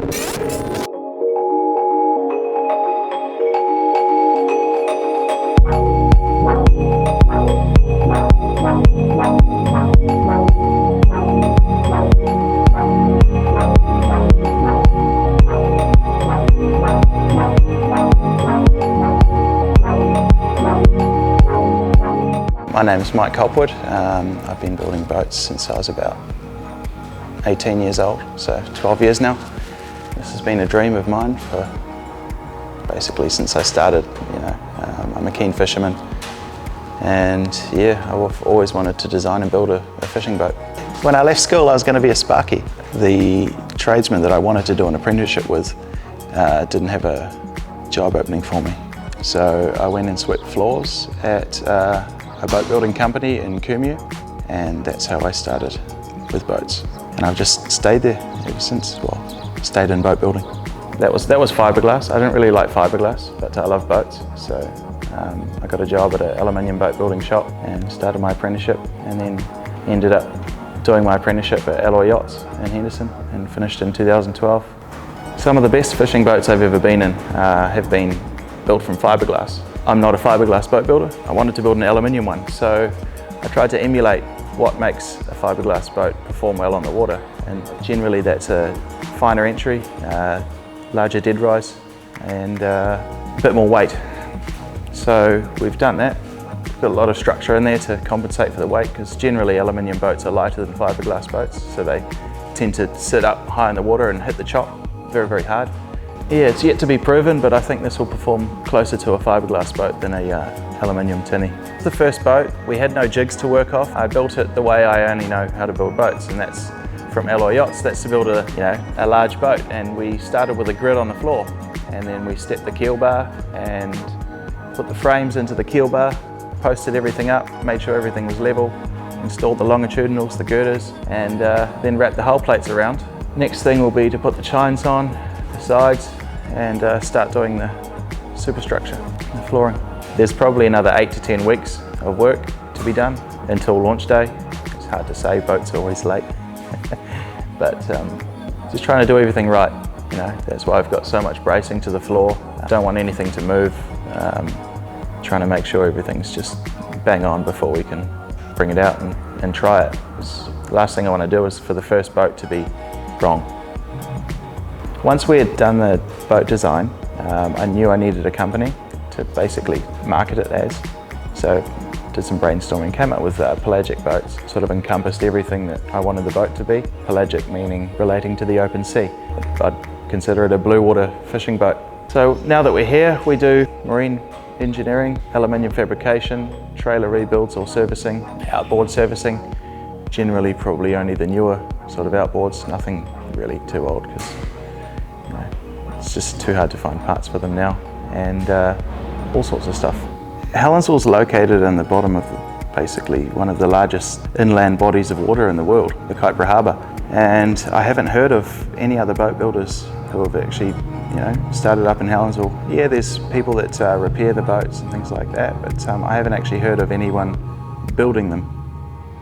My name is Michael Hopwood. I've been building boats since I was about 18 years old, so 12 years now. This has been a dream of mine for basically since I started. I'm a keen fisherman, and yeah, I've always wanted to design and build a fishing boat. When I left school, I was going to be a sparky. The tradesman that I wanted to do an apprenticeship with didn't have a job opening for me, so I went and swept floors at a boat building company in Kumeu, and that's how I started with boats. And I've just stayed there ever since. Well, stayed in boat building. That was fiberglass. I didn't really like fiberglass, but I love boats. So I got a job at an aluminium boat building shop and started my apprenticeship, and then ended up doing my apprenticeship at Alloy Yachts in Henderson and finished in 2012. Some of the best fishing boats I've ever been in have been built from fiberglass. I'm not a fiberglass boat builder. I wanted to build an aluminium one, so I tried to emulate what makes a fiberglass boat perform well on the water. And generally that's a finer entry, larger dead rise, and a bit more weight. So we've done that. We've got a lot of structure in there to compensate for the weight, because generally aluminium boats are lighter than fiberglass boats, so they tend to sit up high in the water and hit the chop very, very hard. Yeah, it's yet to be proven, but I think this will perform closer to a fiberglass boat than a aluminium tinny. It's the first boat. We had no jigs to work off. I built it the way I only know how to build boats, and that's from Alloy Yachts. That's to build a large boat, and we started with a grid on the floor, and then we stepped the keel bar and put the frames into the keel bar, posted everything up, made sure everything was level, installed the longitudinals, the girders, and then wrapped the hull plates around. Next thing will be to put the chines on the sides and start doing the superstructure, the flooring. There's probably another 8 to 10 weeks of work to be done until launch day. It's hard to say, boats are always late. But just trying to do everything right, that's why I've got so much bracing to the floor. I don't want anything to move. Trying to make sure everything's just bang on before we can bring it out and try it. The last thing I want to do is for the first boat to be wrong. Once we had done the boat design, I knew I needed a company to basically market it as. So did some brainstorming, came up with Pelagic Boats. Sort of encompassed everything that I wanted the boat to be. Pelagic meaning relating to the open sea. I'd consider it a blue water fishing boat. So now that we're here, we do marine engineering, aluminium fabrication, trailer rebuilds or servicing, outboard servicing. Generally probably only the newer sort of outboards, nothing really too old, because it's just too hard to find parts for them now, and all sorts of stuff. Helensville's located in the bottom of basically one of the largest inland bodies of water in the world, the Kaipara Harbour. And I haven't heard of any other boat builders who have actually, started up in Helensville. Yeah, there's people that repair the boats and things like that, but I haven't actually heard of anyone building them.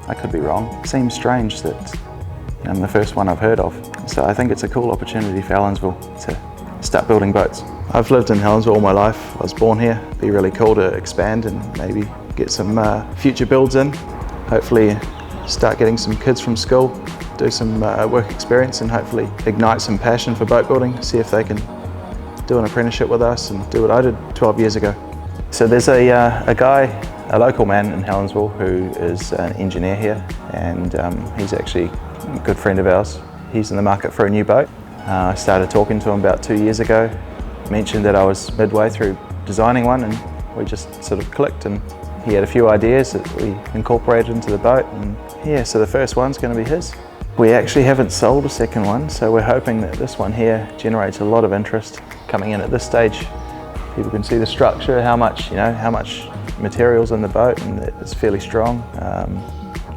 I could be wrong. It seems strange that I'm the first one I've heard of. So I think it's a cool opportunity for Helensville to start building boats. I've lived in Helensville all my life. I was born here. It'd be really cool to expand and maybe get some future builds in. Hopefully start getting some kids from school, do some work experience, and hopefully ignite some passion for boat building, see if they can do an apprenticeship with us and do what I did 12 years ago. So there's a guy, a local man in Helensville, who is an engineer here, and he's actually a good friend of ours. He's in the market for a new boat. I started talking to him about 2 years ago, mentioned that I was midway through designing one, and we just sort of clicked, and he had a few ideas that we incorporated into the boat, and yeah, so the first one's going to be his. We actually haven't sold a second one, so we're hoping that this one here generates a lot of interest coming in at this stage. People can see the structure, how much material's in the boat, and it's fairly strong.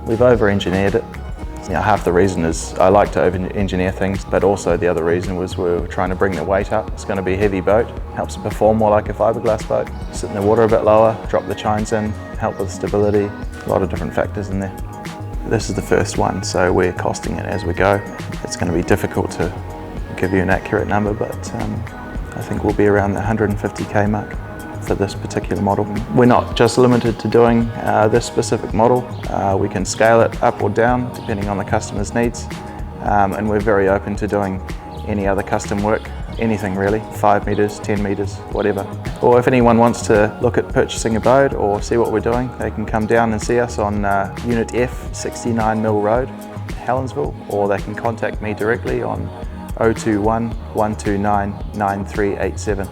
We've over-engineered it. Half the reason is I like to over-engineer things, but also the other reason was we were trying to bring the weight up. It's going to be a heavy boat, helps it perform more like a fiberglass boat. Sit in the water a bit lower, drop the chines in, help with stability, a lot of different factors in there. This is the first one, so we're costing it as we go. It's going to be difficult to give you an accurate number, but I think we'll be around the 150k mark for this particular model. We're not just limited to doing this specific model. We can scale it up or down depending on the customer's needs, and we're very open to doing any other custom work, anything really, 5 metres, 10 metres, whatever. Or if anyone wants to look at purchasing a boat or see what we're doing, they can come down and see us on Unit F, 69 Mill Road, Helensville, or they can contact me directly on 021 129 9387.